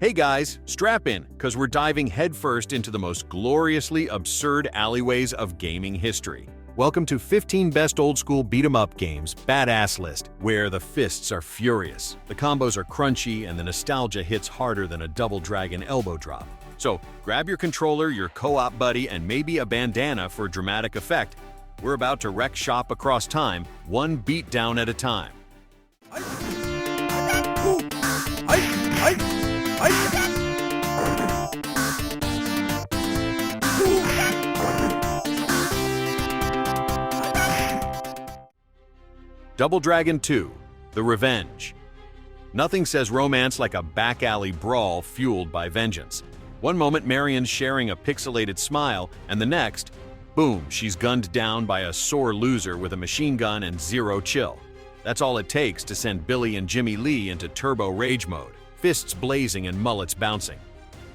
Hey guys, strap in, because we're diving headfirst into the most gloriously absurd alleyways of gaming history. Welcome to 15 Best Old School Beat-em-Up Games Badass List, where the fists are furious, the combos are crunchy, and the nostalgia hits harder than a Double Dragon elbow drop. So, grab your controller, your co-op buddy, and maybe a bandana for dramatic effect. We're about to wreck shop across time, one beatdown at a time. Double Dragon 2: The Revenge. Nothing says romance like a back-alley brawl fueled by vengeance. One moment Marion's sharing a pixelated smile, and the next, boom, she's gunned down by a sore loser with a machine gun and zero chill. That's all it takes to send Billy and Jimmy Lee into turbo rage mode, fists blazing and mullets bouncing.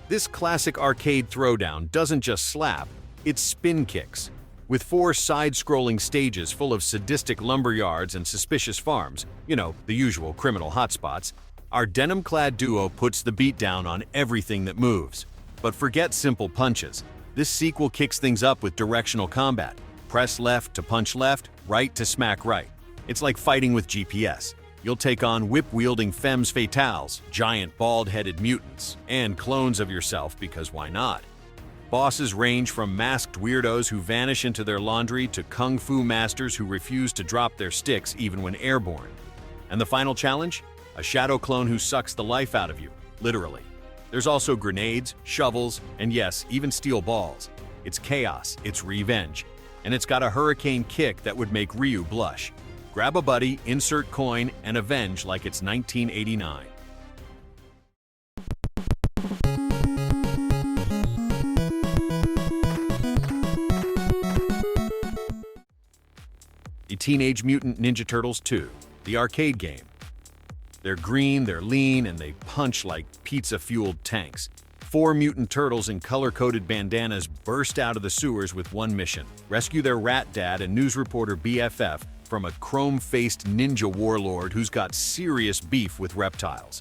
This classic arcade throwdown doesn't just slap, it spin kicks. With 4 side-scrolling stages full of sadistic lumberyards and suspicious farms, the usual criminal hotspots, our denim-clad duo puts the beat down on everything that moves. But forget simple punches. This sequel kicks things up with directional combat. Press left to punch left, right to smack right. It's like fighting with GPS. You'll take on whip-wielding femmes fatales, giant bald-headed mutants, and clones of yourself because why not? Bosses range from masked weirdos who vanish into their laundry to kung fu masters who refuse to drop their sticks even when airborne. And the final challenge? A shadow clone who sucks the life out of you, literally. There's also grenades, shovels, and yes, even steel balls. It's chaos, it's revenge, and it's got a hurricane kick that would make Ryu blush. Grab a buddy, insert coin, and avenge like it's 1989. The Teenage Mutant Ninja Turtles 2, the arcade game. They're green, they're lean, and they punch like pizza-fueled tanks. 4 mutant turtles in color-coded bandanas burst out of the sewers with one mission: rescue their rat dad and news reporter BFF from a chrome-faced ninja warlord who's got serious beef with reptiles.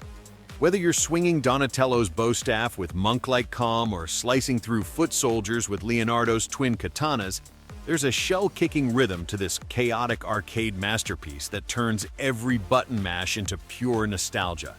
Whether you're swinging Donatello's bow staff with monk-like calm or slicing through foot soldiers with Leonardo's twin katanas, there's a shell-kicking rhythm to this chaotic arcade masterpiece that turns every button mash into pure nostalgia.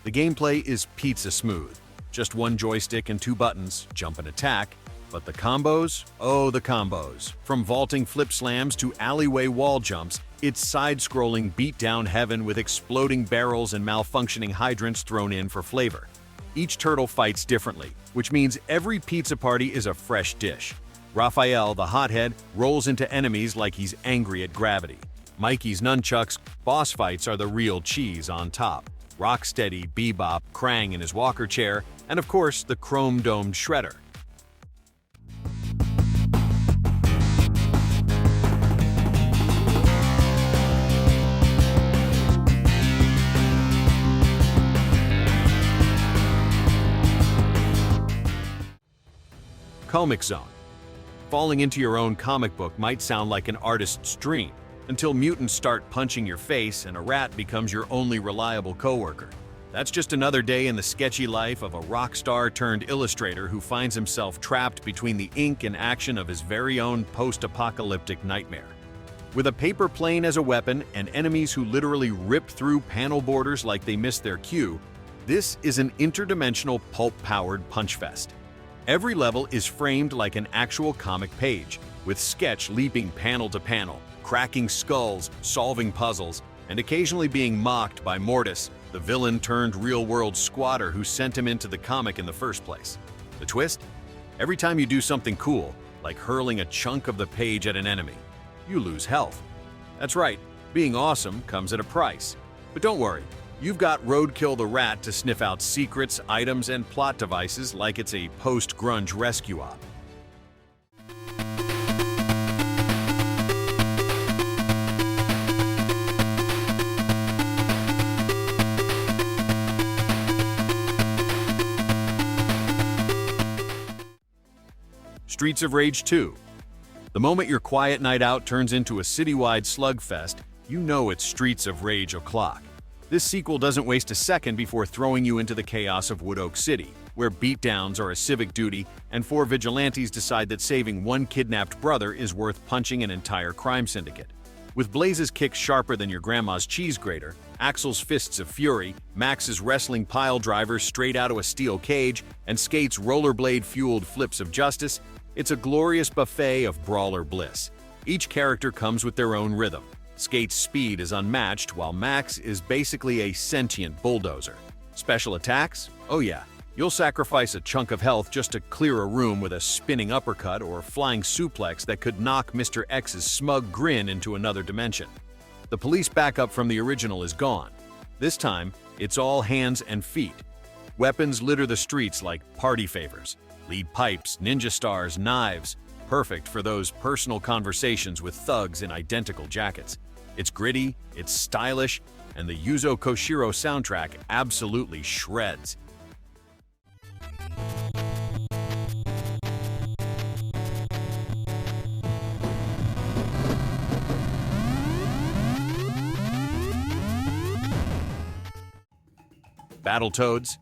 The gameplay is pizza smooth. Just one joystick and 2 buttons, jump and attack. But the combos? Oh, the combos. From vaulting flip slams to alleyway wall jumps, it's side-scrolling beatdown heaven with exploding barrels and malfunctioning hydrants thrown in for flavor. Each turtle fights differently, which means every pizza party is a fresh dish. Raphael, the hothead, rolls into enemies like he's angry at gravity. Mikey's nunchucks boss fights are the real cheese on top. Rocksteady, Bebop, Krang in his walker chair, and of course the chrome-domed Shredder. Comix Zone. Falling into your own comic book might sound like an artist's dream, until mutants start punching your face and a rat becomes your only reliable coworker. That's just another day in the sketchy life of a rock star turned illustrator who finds himself trapped between the ink and action of his very own post-apocalyptic nightmare. With a paper plane as a weapon and enemies who literally rip through panel borders like they missed their cue, this is an interdimensional pulp-powered punchfest. Every level is framed like an actual comic page, with sketch leaping panel to panel, cracking skulls, solving puzzles, and occasionally being mocked by Mortis, the villain turned real-world squatter who sent him into the comic in the first place. The twist? Every time you do something cool, like hurling a chunk of the page at an enemy, you lose health. That's right, being awesome comes at a price. But don't worry. You've got Roadkill the Rat to sniff out secrets, items, and plot devices like it's a post-grunge rescue op. Streets of Rage 2. The moment your quiet night out turns into a citywide slugfest, you know it's Streets of Rage o'clock. This sequel doesn't waste a second before throwing you into the chaos of Wood Oak City, where beatdowns are a civic duty and 4 vigilantes decide that saving one kidnapped brother is worth punching an entire crime syndicate. With Blaze's kicks sharper than your grandma's cheese grater, Axel's fists of fury, Max's wrestling pile drivers straight out of a steel cage, and Skate's rollerblade-fueled flips of justice, it's a glorious buffet of brawler bliss. Each character comes with their own rhythm. Skate's speed is unmatched, while Max is basically a sentient bulldozer. Special attacks? Oh yeah. You'll sacrifice a chunk of health just to clear a room with a spinning uppercut or flying suplex that could knock Mr. X's smug grin into another dimension. The police backup from the original is gone. This time, it's all hands and feet. Weapons litter the streets like party favors. Lead pipes, ninja stars, knives. Perfect for those personal conversations with thugs in identical jackets. It's gritty, it's stylish, and the Yuzo Koshiro soundtrack absolutely shreds. Battletoads.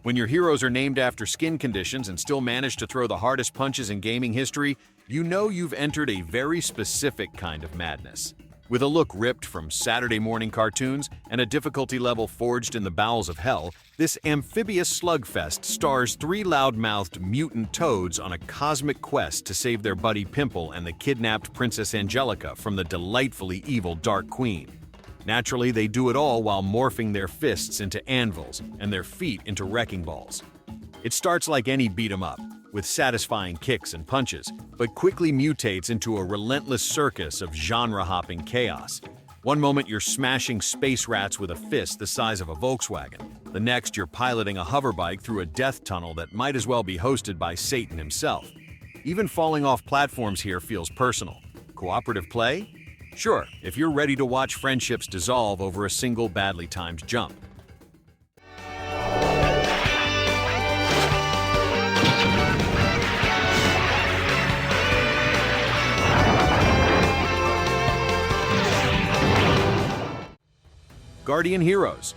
When your heroes are named after skin conditions and still manage to throw the hardest punches in gaming history, you know you've entered a very specific kind of madness. With a look ripped from Saturday morning cartoons and a difficulty level forged in the bowels of hell, this amphibious slugfest stars 3 loud-mouthed mutant toads on a cosmic quest to save their buddy Pimple and the kidnapped Princess Angelica from the delightfully evil Dark Queen. Naturally, they do it all while morphing their fists into anvils and their feet into wrecking balls. It starts like any beat-em-up, with satisfying kicks and punches, but quickly mutates into a relentless circus of genre-hopping chaos. One moment you're smashing space rats with a fist the size of a Volkswagen. The next you're piloting a hoverbike through a death tunnel that might as well be hosted by Satan himself. Even falling off platforms here feels personal. Cooperative play? Sure, if you're ready to watch friendships dissolve over a single badly timed jump. Guardian Heroes.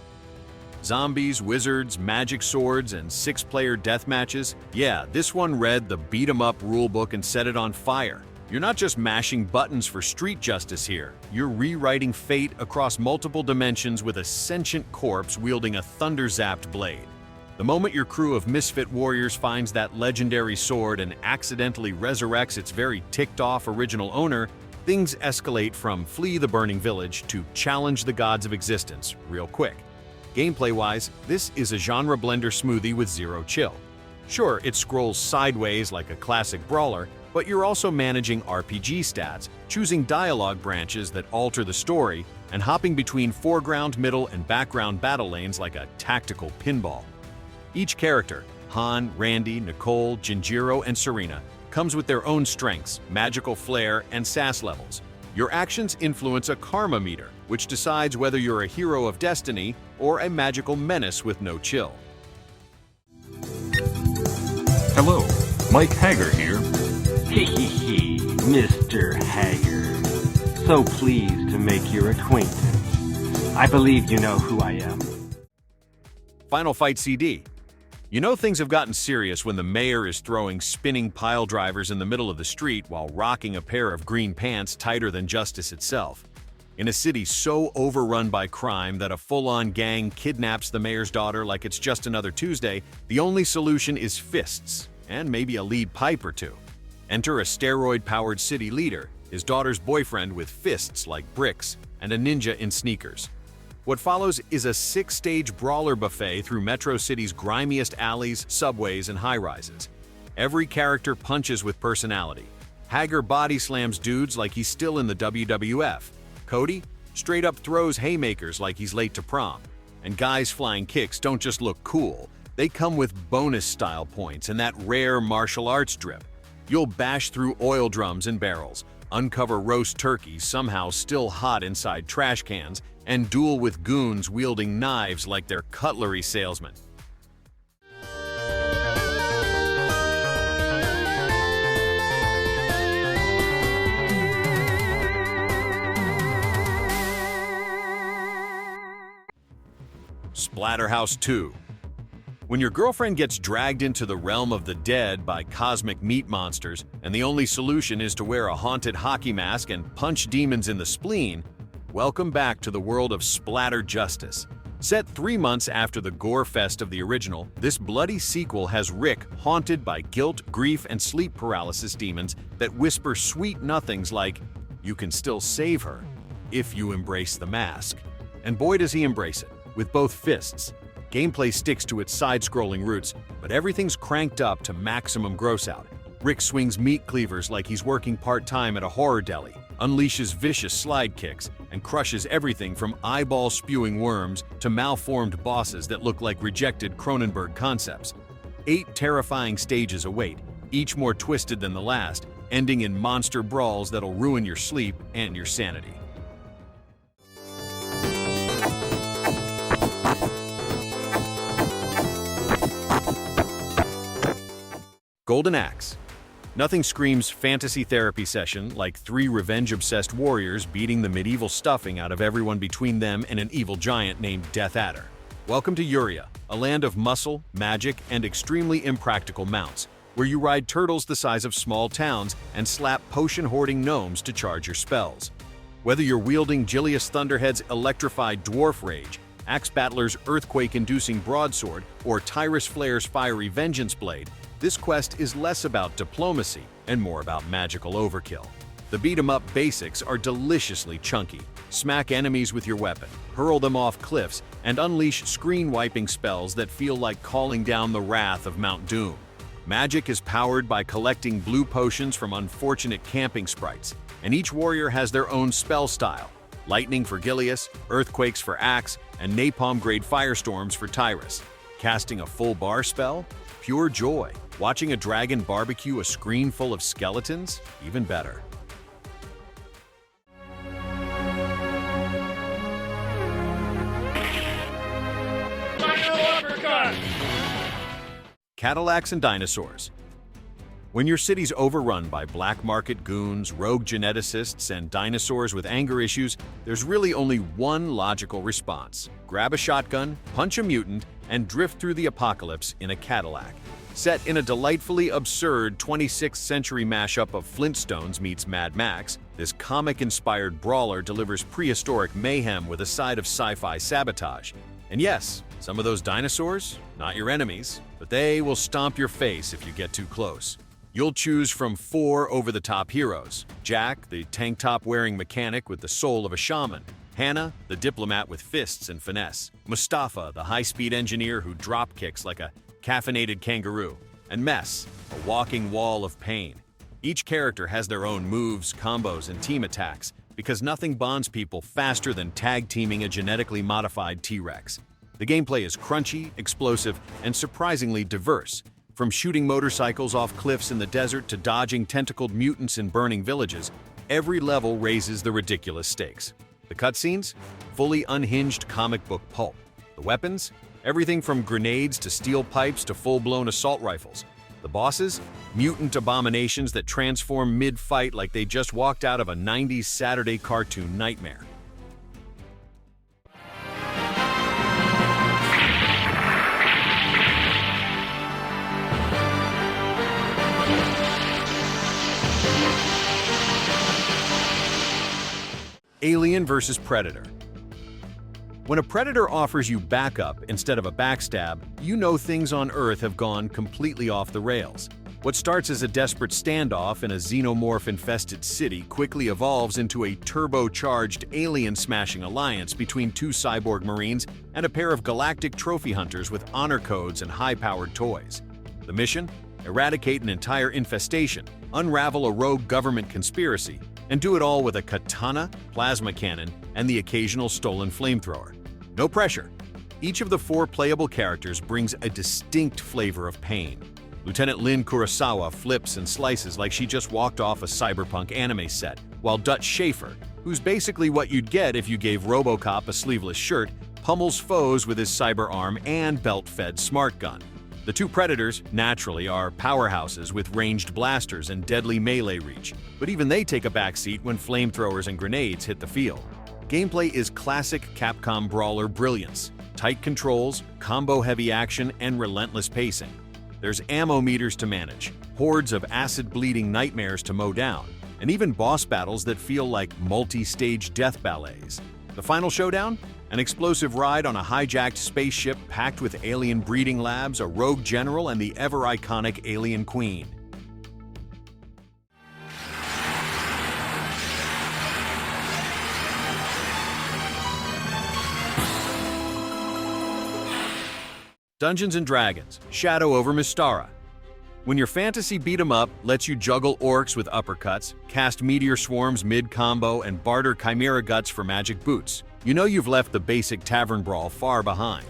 Zombies, wizards, magic swords, and 6-player deathmatches. Yeah, this one read the beat-em-up rulebook and set it on fire. You're not just mashing buttons for street justice here. You're rewriting fate across multiple dimensions with a sentient corpse wielding a thunder-zapped blade. The moment your crew of misfit warriors finds that legendary sword and accidentally resurrects its very ticked-off original owner, things escalate from flee the burning village to challenge the gods of existence real quick. Gameplay-wise, this is a genre blender smoothie with zero chill. Sure, it scrolls sideways like a classic brawler, but you're also managing RPG stats, choosing dialogue branches that alter the story, and hopping between foreground, middle, and background battle lanes like a tactical pinball. Each character, Han, Randy, Nicole, Jinjiro, and Serena, comes with their own strengths, magical flair, and sass levels. Your actions influence a karma meter, which decides whether you're a hero of destiny or a magical menace with no chill. Hello, Mike Hager here. Hee Mr. Haggard. So pleased to make your acquaintance. I believe you know who I am. Final Fight CD. You know things have gotten serious when the mayor is throwing spinning pile drivers in the middle of the street while rocking a pair of green pants tighter than justice itself. In a city so overrun by crime that a full-on gang kidnaps the mayor's daughter like it's just another Tuesday, the only solution is fists, and maybe a lead pipe or two. Enter a steroid-powered city leader, his daughter's boyfriend with fists like bricks, and a ninja in sneakers. What follows is a 6-stage brawler buffet through Metro City's grimiest alleys, subways, and high-rises. Every character punches with personality. Hager body slams dudes like he's still in the WWF. Cody straight up throws haymakers like he's late to prom. And guys flying kicks don't just look cool, they come with bonus style points and that rare martial arts drip. You'll bash through oil drums and barrels, uncover roast turkeys somehow still hot inside trash cans, and duel with goons wielding knives like they're cutlery salesmen. Splatterhouse 2. When your girlfriend gets dragged into the realm of the dead by cosmic meat monsters, and the only solution is to wear a haunted hockey mask and punch demons in the spleen, welcome back to the world of splatter justice. Set 3 months after the gore fest of the original, this bloody sequel has Rick haunted by guilt, grief, and sleep paralysis demons that whisper sweet nothings like, "You can still save her if you embrace the mask." And boy does he embrace it, with both fists. Gameplay sticks to its side-scrolling roots, but everything's cranked up to maximum gross-out. Rick swings meat cleavers like he's working part-time at a horror deli, unleashes vicious slide kicks, and crushes everything from eyeball-spewing worms to malformed bosses that look like rejected Cronenberg concepts. 8 terrifying stages await, each more twisted than the last, ending in monster brawls that'll ruin your sleep and your sanity. Golden Axe. Nothing screams fantasy therapy session like 3 revenge-obsessed warriors beating the medieval stuffing out of everyone between them and an evil giant named Death Adder. Welcome to Uria, a land of muscle, magic, and extremely impractical mounts, where you ride turtles the size of small towns and slap potion-hoarding gnomes to charge your spells. Whether you're wielding Gilius Thunderhead's electrified dwarf rage, Axe Battler's earthquake-inducing broadsword, or Tyrus Flair's fiery vengeance blade, this quest is less about diplomacy and more about magical overkill. The beat-em-up basics are deliciously chunky. Smack enemies with your weapon, hurl them off cliffs, and unleash screen-wiping spells that feel like calling down the wrath of Mount Doom. Magic is powered by collecting blue potions from unfortunate camping sprites, and each warrior has their own spell style. Lightning for Gilius, earthquakes for Axe, and napalm-grade firestorms for Tyrus. Casting a full bar spell? Pure joy. Watching a dragon barbecue a screen full of skeletons? Even better. Cadillacs and Dinosaurs. When your city's overrun by black market goons, rogue geneticists, and dinosaurs with anger issues, there's really only one logical response. Grab a shotgun, punch a mutant, and drift through the apocalypse in a Cadillac. Set in a delightfully absurd 26th century mashup of Flintstones meets Mad Max, this comic-inspired brawler delivers prehistoric mayhem with a side of sci-fi sabotage. And yes, some of those dinosaurs, not your enemies, but they will stomp your face if you get too close. You'll choose from 4 over-the-top heroes: Jack, the tank top-wearing mechanic with the soul of a shaman; Hannah, the diplomat with fists and finesse; Mustafa, the high-speed engineer who drop-kicks like a caffeinated kangaroo; and Mess, a walking wall of pain. Each character has their own moves, combos, and team attacks, because nothing bonds people faster than tag-teaming a genetically modified T-Rex. The gameplay is crunchy, explosive, and surprisingly diverse. From shooting motorcycles off cliffs in the desert to dodging tentacled mutants in burning villages, every level raises the ridiculous stakes. The cutscenes? Fully unhinged comic book pulp. The weapons? Everything from grenades to steel pipes to full-blown assault rifles. The bosses? Mutant abominations that transform mid-fight like they just walked out of a 90s Saturday cartoon nightmare. Alien vs. Predator. When a predator offers you backup instead of a backstab, you know things on Earth have gone completely off the rails. What starts as a desperate standoff in a xenomorph-infested city quickly evolves into a turbocharged alien-smashing alliance between 2 cyborg marines and a pair of galactic trophy hunters with honor codes and high-powered toys. The mission? Eradicate an entire infestation, unravel a rogue government conspiracy, and do it all with a katana, plasma cannon, and the occasional stolen flamethrower. No pressure. Each of the 4 playable characters brings a distinct flavor of pain. Lieutenant Lynn Kurosawa flips and slices like she just walked off a cyberpunk anime set, while Dutch Schaefer, who's basically what you'd get if you gave RoboCop a sleeveless shirt, pummels foes with his cyber arm and belt-fed smart gun. The 2 predators, naturally, are powerhouses with ranged blasters and deadly melee reach, but even they take a backseat when flamethrowers and grenades hit the field. Gameplay is classic Capcom brawler brilliance. tight controls, combo-heavy action, and relentless pacing. There's ammo meters to manage, hordes of acid-bleeding nightmares to mow down, and even boss battles that feel like multi-stage death ballets. The final showdown? An explosive ride on a hijacked spaceship packed with alien breeding labs, a rogue general, and the ever-iconic alien queen. Dungeons & Dragons: Shadow over Mystara. When your fantasy beat-em-up lets you juggle orcs with uppercuts, cast meteor swarms mid-combo, and barter chimera guts for magic boots, you know you've left the basic tavern brawl far behind.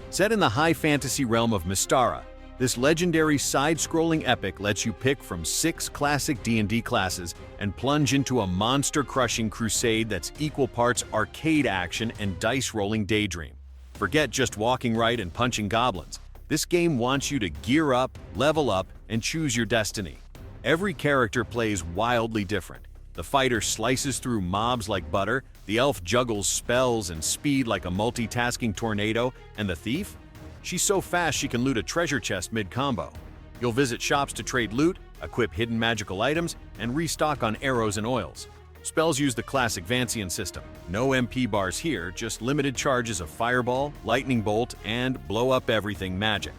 Set in the high fantasy realm of Mystara, this legendary side-scrolling epic lets you pick from 6 classic D&D classes and plunge into a monster-crushing crusade that's equal parts arcade action and dice-rolling daydream. Forget just walking right and punching goblins. This game wants you to gear up, level up, and choose your destiny. Every character plays wildly different. The fighter slices through mobs like butter, the elf juggles spells and speed like a multitasking tornado, and the thief? She's so fast she can loot a treasure chest mid-combo. You'll visit shops to trade loot, equip hidden magical items, and restock on arrows and oils. Spells use the classic Vancian system. No MP bars here, just limited charges of Fireball, Lightning Bolt, and Blow Up Everything magic.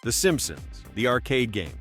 The Simpsons, the arcade game.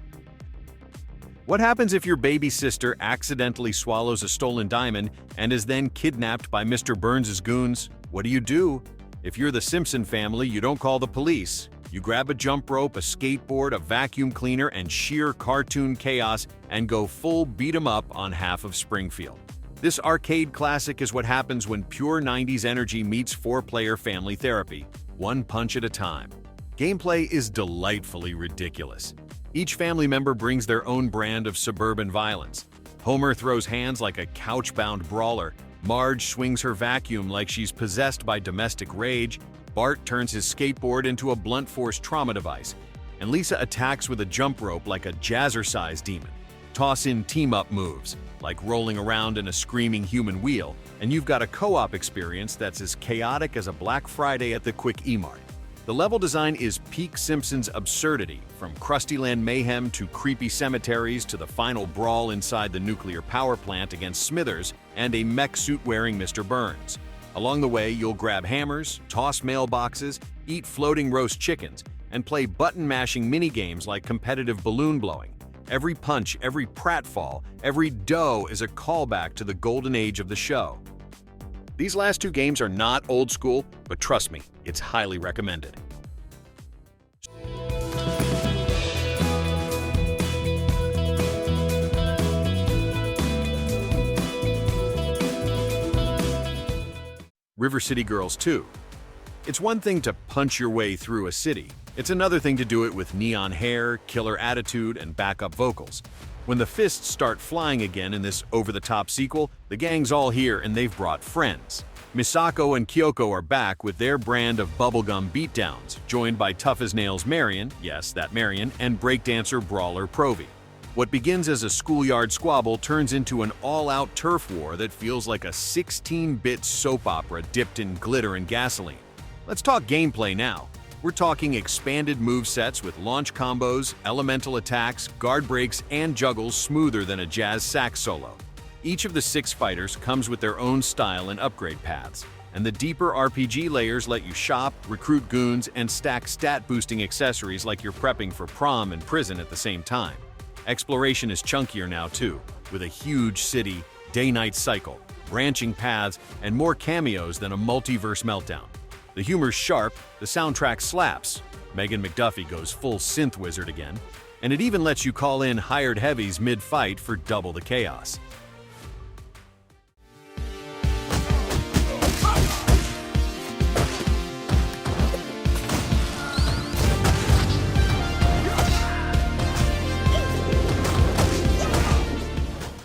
What happens if your baby sister accidentally swallows a stolen diamond and is then kidnapped by Mr. Burns' goons? What do? If you're the Simpson family, you don't call the police. You grab a jump rope, a skateboard, a vacuum cleaner, and sheer cartoon chaos and go full beat 'em up on half of Springfield. This arcade classic is what happens when pure 90s energy meets 4-player family therapy, one punch at a time. Gameplay is delightfully ridiculous. Each family member brings their own brand of suburban violence. Homer throws hands like a couch-bound brawler. Marge swings her vacuum like she's possessed by domestic rage. Bart turns his skateboard into a blunt force trauma device. And Lisa attacks with a jump rope like a jazzercise demon. Toss in team-up moves, like rolling around in a screaming human wheel, and you've got a co-op experience that's as chaotic as a Black Friday at the Quick E-Mart. The level design is peak Simpsons absurdity, from Krustyland mayhem to creepy cemeteries to the final brawl inside the nuclear power plant against Smithers and a mech suit-wearing Mr. Burns. Along the way, you'll grab hammers, toss mailboxes, eat floating roast chickens, and play button-mashing mini-games like competitive balloon blowing. Every punch, every pratfall, every dough is a callback to the golden age of the show. These last 2 games are not old school, but trust me, it's highly recommended. River City Girls 2. It's one thing to punch your way through a city. It's another thing to do it with neon hair, killer attitude, and backup vocals. When the fists start flying again in this over-the-top sequel, the gang's all here and they've brought friends. Misako and Kyoko are back with their brand of bubblegum beatdowns, joined by tough-as-nails Marion, yes, that Marion, and breakdancer brawler Provi. What begins as a schoolyard squabble turns into an all-out turf war that feels like a 16-bit soap opera dipped in glitter and gasoline. Let's talk gameplay now. We're talking expanded movesets with launch combos, elemental attacks, guard breaks, and juggles smoother than a jazz sax solo. Each of the 6 fighters comes with their own style and upgrade paths, and the deeper RPG layers let you shop, recruit goons, and stack stat-boosting accessories like you're prepping for prom and prison at the same time. Exploration is chunkier now too, with a huge city, day-night cycle, branching paths, and more cameos than a multiverse meltdown. The humor's sharp, the soundtrack slaps, Megan McDuffie goes full synth wizard again, and it even lets you call in hired heavies mid-fight for double the chaos.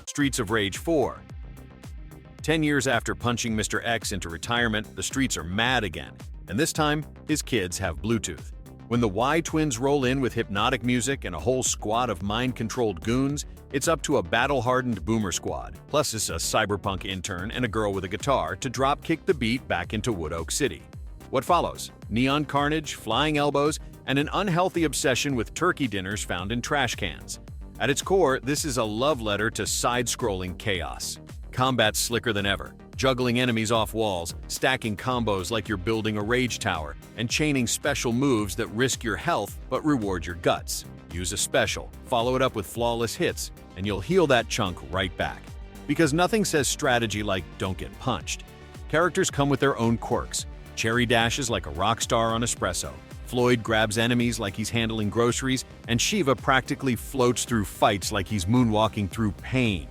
Streets of Rage 4. 10 years after punching Mr. X into retirement, the streets are mad again, and this time, his kids have Bluetooth. When the Y-twins roll in with hypnotic music and a whole squad of mind-controlled goons, it's up to a battle-hardened boomer squad, plus it's a cyberpunk intern and a girl with a guitar to drop-kick the beat back into Wood Oak City. What follows? Neon carnage, flying elbows, and an unhealthy obsession with turkey dinners found in trash cans. At its core, this is a love letter to side-scrolling chaos. Combat's slicker than ever, juggling enemies off walls, stacking combos like you're building a rage tower, and chaining special moves that risk your health but reward your guts. Use a special, follow it up with flawless hits, and you'll heal that chunk right back. Because nothing says strategy like don't get punched. Characters come with their own quirks. Cherry dashes like a rock star on espresso. Floyd grabs enemies like he's handling groceries, and Shiva practically floats through fights like he's moonwalking through pain.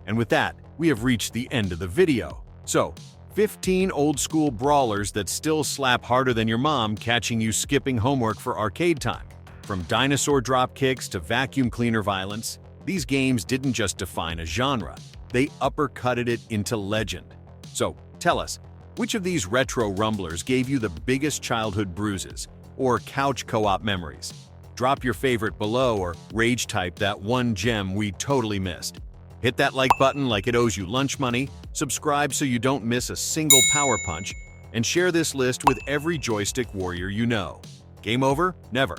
And with that, we have reached the end of the video. So, 15 old-school brawlers that still slap harder than your mom, catching you skipping homework for arcade time. From dinosaur drop kicks to vacuum cleaner violence, these games didn't just define a genre, they uppercutted it into legend. So, tell us, which of these retro rumblers gave you the biggest childhood bruises or couch co-op memories? Drop your favorite below or rage type that one gem we totally missed. Hit that like button like it owes you lunch money, subscribe so you don't miss a single power punch, and share this list with every joystick warrior you know. Game over? Never.